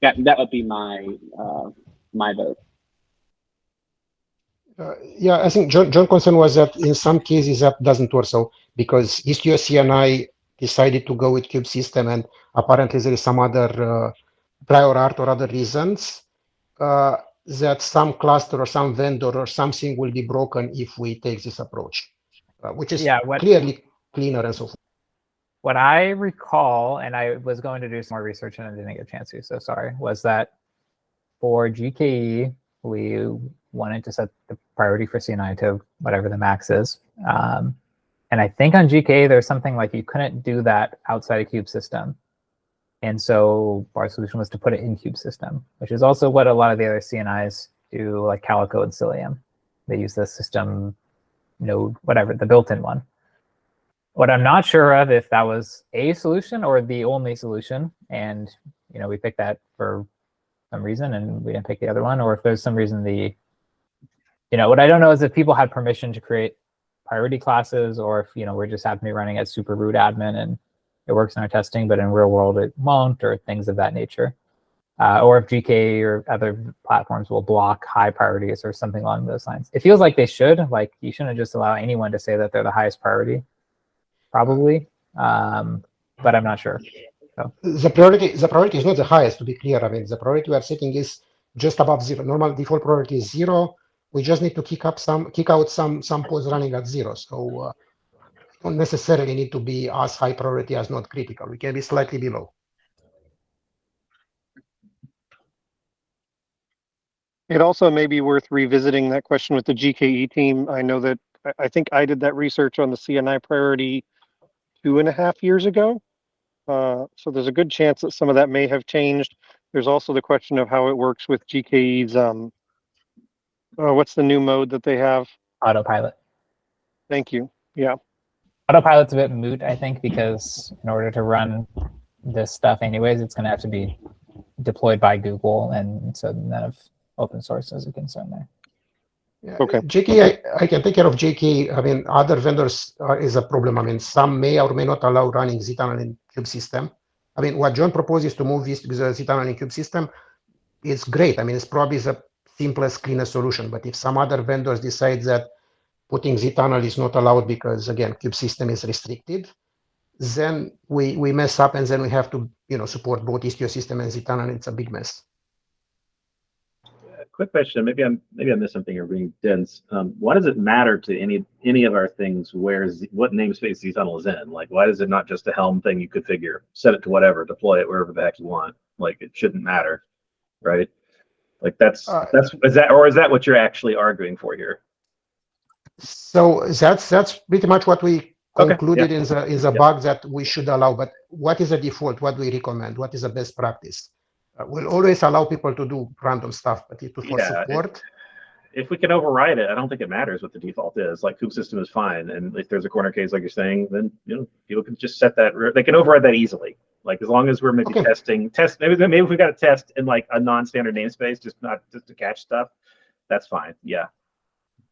that would be my vote. Yeah, I think John concern was that in some cases that doesn't work. So because Istio CNI decided to go with kube system, and apparently there is some other prior art or other reasons that some cluster or some vendor or something will be broken if we take this approach, which is clearly cleaner and so forth. What I recall, and I was going to do some more research and I didn't get a chance to, so sorry, was that for GKE, we wanted to set the priority for CNI to whatever the max is. And I think on GKE, there's something like you couldn't do that outside a kube system. And so our solution was to put it in kube system, which is also what a lot of the other CNIs do, like Calico and Cilium. They use the system node, whatever, the built-in one. What I'm not sure of if that was a solution or the only solution, and we picked that for some reason and we didn't pick the other one, or if there's some reason what I don't know is if people had permission to create priority classes, or if we're just happening running as super root admin and it works in our testing, but in real world it won't, or things of that nature. Or if GK or other platforms will block high priorities or something along those lines. It feels like they should. Like you shouldn't just allow anyone to say that they're the highest priority, probably. But I'm not sure. The priority is not the highest, to be clear. I mean, the priority we are setting is just above 0. Normal default priority is 0. We just need to kick out some pods running at 0. So don't necessarily need to be as high priority as not critical. We can be slightly below. It also may be worth revisiting that question with the GKE team. I know that I think I did that research on the CNI priority 2.5 years ago. So there's a good chance that some of that may have changed. There's also the question of how it works with GKE's, what's the new mode that they have? Autopilot. Thank you. Yeah. Autopilot's a bit moot, I think, because in order to run this stuff anyways, it's going to have to be deployed by Google, and so none of open source is a concern there. Yeah. Okay. JK, I can take care of JK. I mean, other vendors is a problem. I mean, some may or may not allow running zTunnel in Cube system. I mean, what John proposes to move this to the zTunnel in Cube system is great. I mean, it's probably the simplest, cleanest solution. But if some other vendors decide that putting zTunnel is not allowed because, again, Cube system is restricted, then we mess up, and then we have to, support both Istio system and zTunnel. It's a big mess. Quick question. Maybe I missed something or being dense. Why does it matter to any of our things what namespace zTunnel is in? Like, why is it not just a Helm thing you configure, set it to whatever, deploy it wherever the heck you want? Like, it shouldn't matter, right? Like is that what you're actually arguing for here? So that's pretty much what we concluded in the bug that we should allow. But what is the default? What do we recommend? What is the best practice? We'll always allow people to do random stuff, but for support. If we can override it, I don't think it matters what the default is. Like, Kube system is fine, and if there's a corner case like you're saying, then people can just set that. They can override that easily. Like, as long as we're maybe maybe if we got to test in like a non-standard namespace, just to catch stuff, that's fine. Yeah.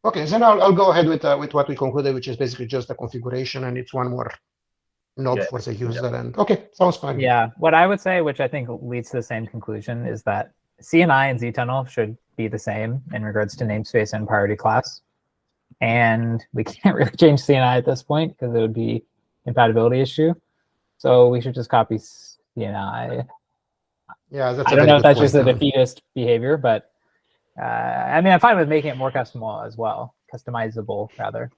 Okay, then I'll go ahead with what we concluded, which is basically just a configuration, and it's one more knob for the user. And okay, sounds fine. Yeah, what I would say, which I think leads to the same conclusion, is that CNI and zTunnel should be the same in regards to namespace and priority class. And we can't really change CNI at this point because it would be compatibility issue. So we should just copy CNI. Yeah, that's I don't know if that's just a defeatist behavior, but I mean, I'm fine with making it more customizable rather.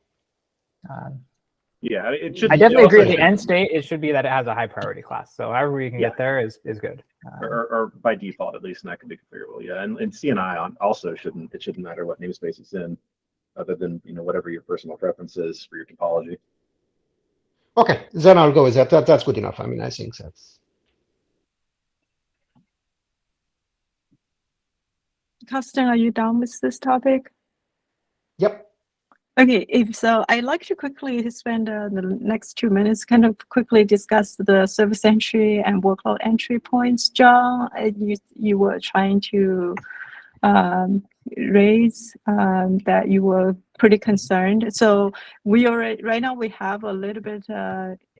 Yeah, it should. I definitely agree. At the end state, it should be that it has a high priority class. So however we can get there is good. Or by default, at least, and that can be configurable. Yeah, and CNI also shouldn't matter what namespace it's in, other than whatever your personal preference is for your topology. Okay, then I'll go with that. That's good enough. I mean, I think that's. Carsten, are you done with this topic? Yep. Okay, if so, I'd like to quickly spend the next 2 minutes kind of quickly discuss the service entry and workload entry points. John, you were trying to raise that you were pretty concerned. So right now we have a little bit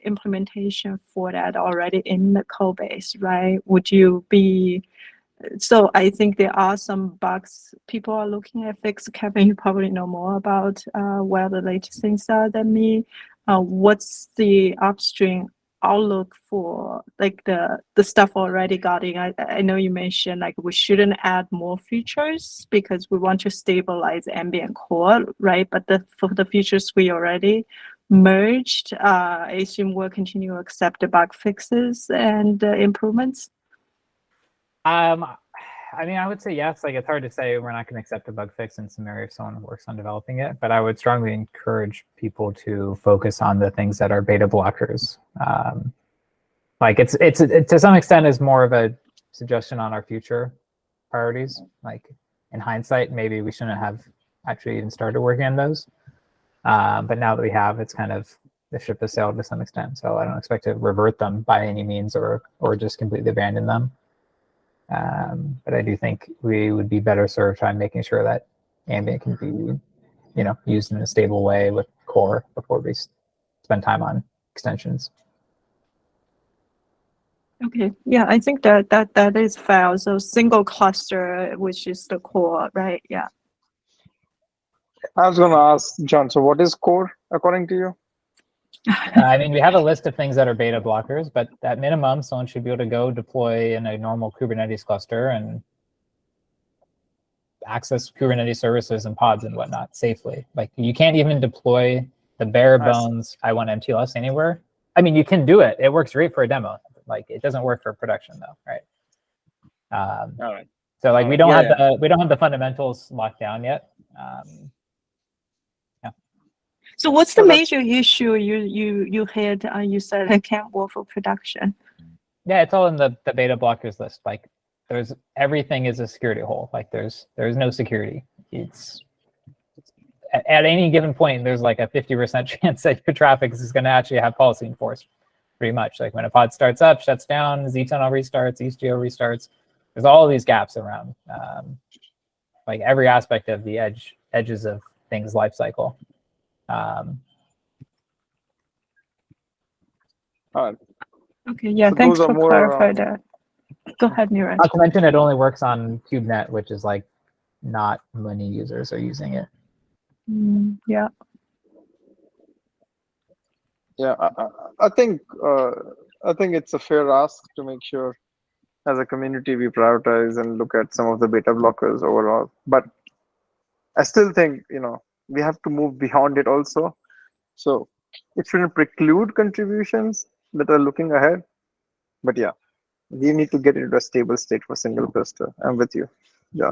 implementation for that already in the code base, right? Would you be? So I think there are some bugs people are looking at fix. Kevin, you probably know more about where the latest things are than me. What's the upstream outlook for like the stuff already got in? I know you mentioned like we shouldn't add more features because we want to stabilize ambient core, right? But for the features we already merged, I assume we'll continue to accept the bug fixes and improvements. I mean, I would say yes. Like, it's hard to say we're not going to accept a bug fix in some area if someone works on developing it. But I would strongly encourage people to focus on the things that are beta blockers. Like, it's to some extent is more of a suggestion on our future priorities. Like, in hindsight, maybe we shouldn't have actually even started working on those. But now that we have, it's kind of the ship has sailed to some extent. So I don't expect to revert them by any means or just completely abandon them. But I do think we would be better served by making sure that ambient can be, used in a stable way with core before we spend time on extensions. Okay, yeah, I think that is fair. So single cluster, which is the core, right? Yeah. I was going to ask John. So what is core according to you? I mean, we have a list of things that are beta blockers, but at minimum, someone should be able to go deploy in a normal Kubernetes cluster and access Kubernetes services and pods and whatnot safely. Like you can't even deploy the bare bones I want MTLS anywhere. I mean, you can do it. It works great for a demo. Like it doesn't work for production though, right? All right. So like we don't Yeah. have the fundamentals locked down yet. So what's the So that's- major issue you had? You said it can't work for production. Yeah, it's all in the beta blockers list. Like there's everything is a security hole. Like there's no security. It's at any given point, there's like a 50% chance that your traffic is going to actually have policy enforced. Pretty much like when a pod starts up, shuts down, ztunnel restarts, Istio restarts. There's all these gaps around like every aspect of the edges of things life cycle. All right. Okay, yeah, So thanks those are for more, clarifying that. Go ahead, Niraj. Not to mention it only works on KubeNet, which is like not many users are using it. Yeah. Yeah, I think it's a fair ask to make sure as a community we prioritize and look at some of the beta blockers overall. But I still think we have to move beyond it also. So it shouldn't preclude contributions that are looking ahead. But yeah, we need to get into a stable state for single cluster. I'm with you. Yeah.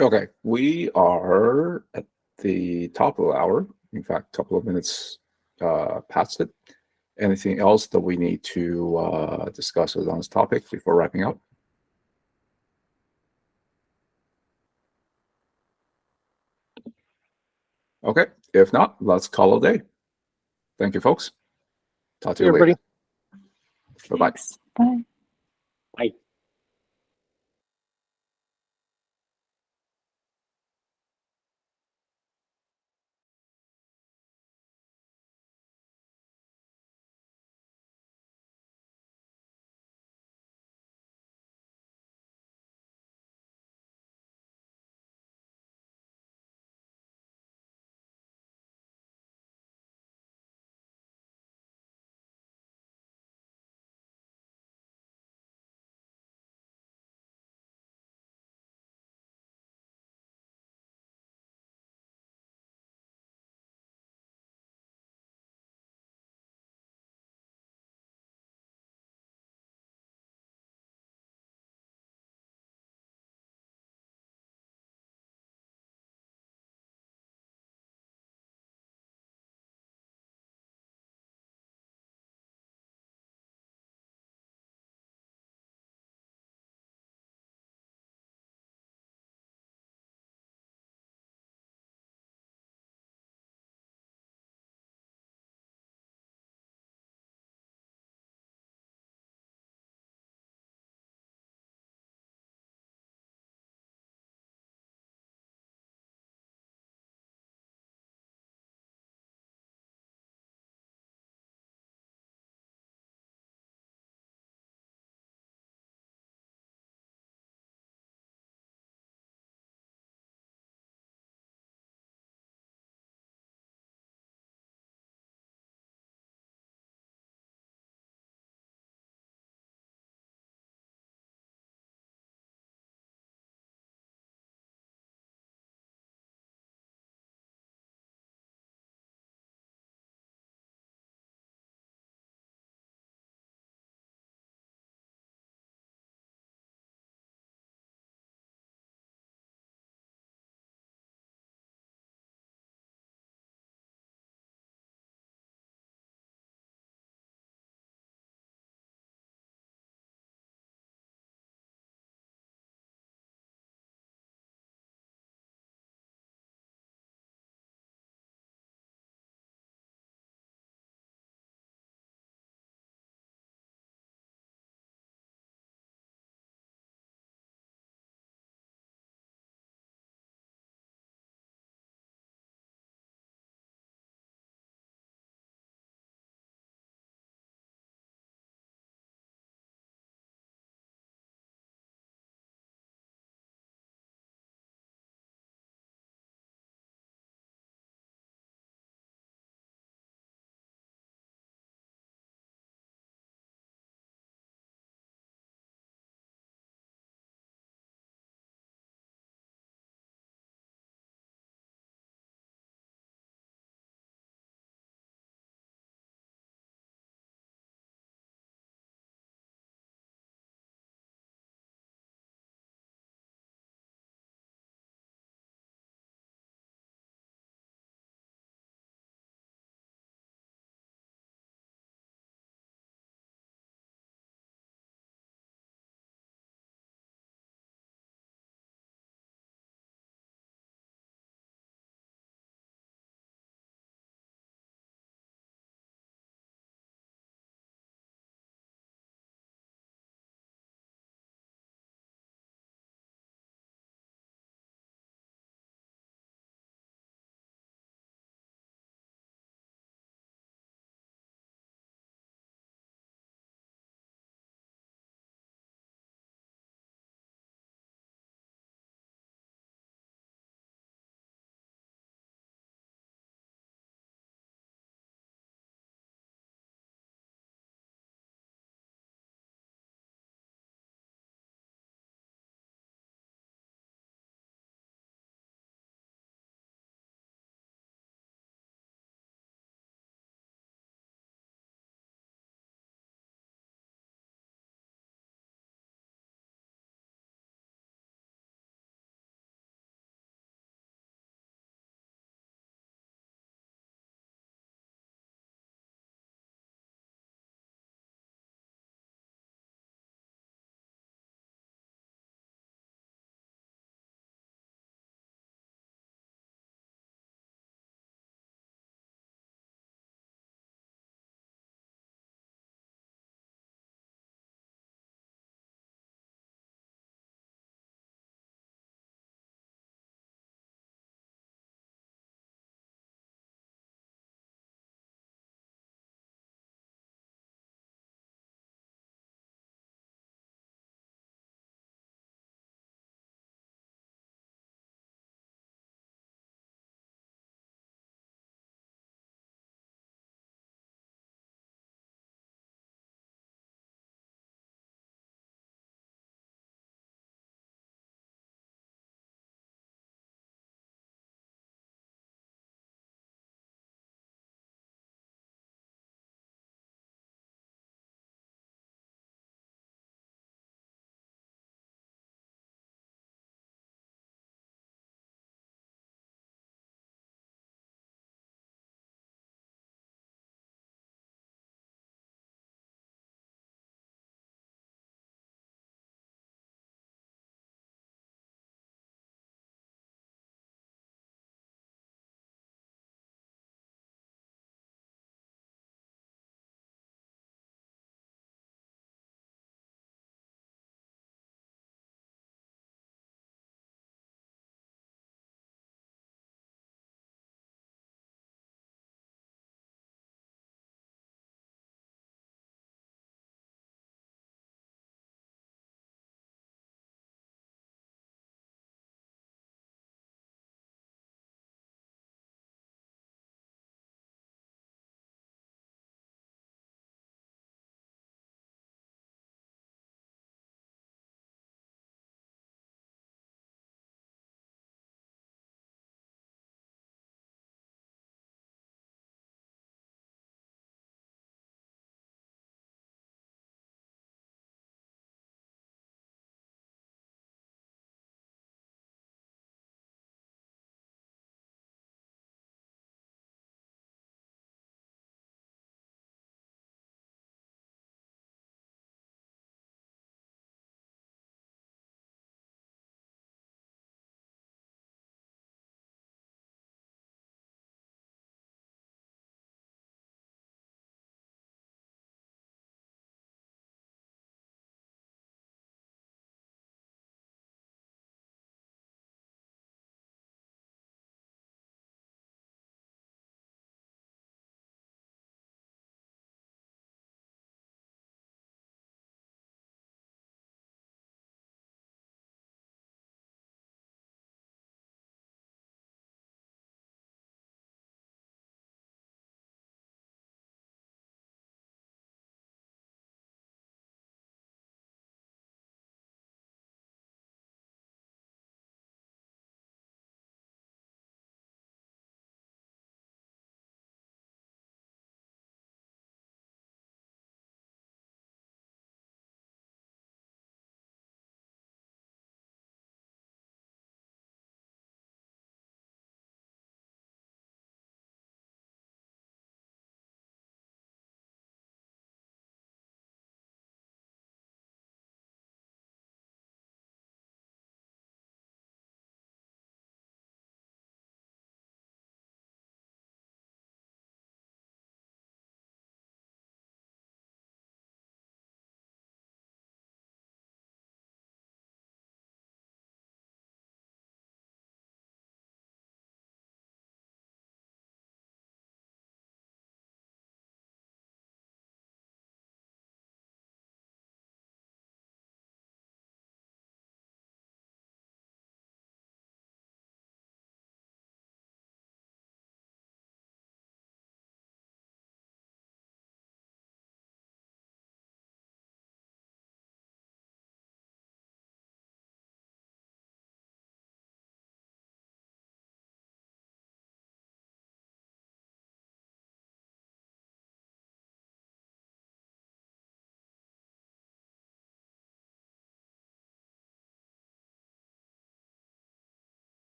Okay, we are at the top of the hour. In fact, a couple of minutes past it. Anything else that we need to discuss on this topic before wrapping up? Okay, if not, let's call it a day. Thank you, folks. Talk to you Everybody. later. Bye-bye. Thanks. Bye.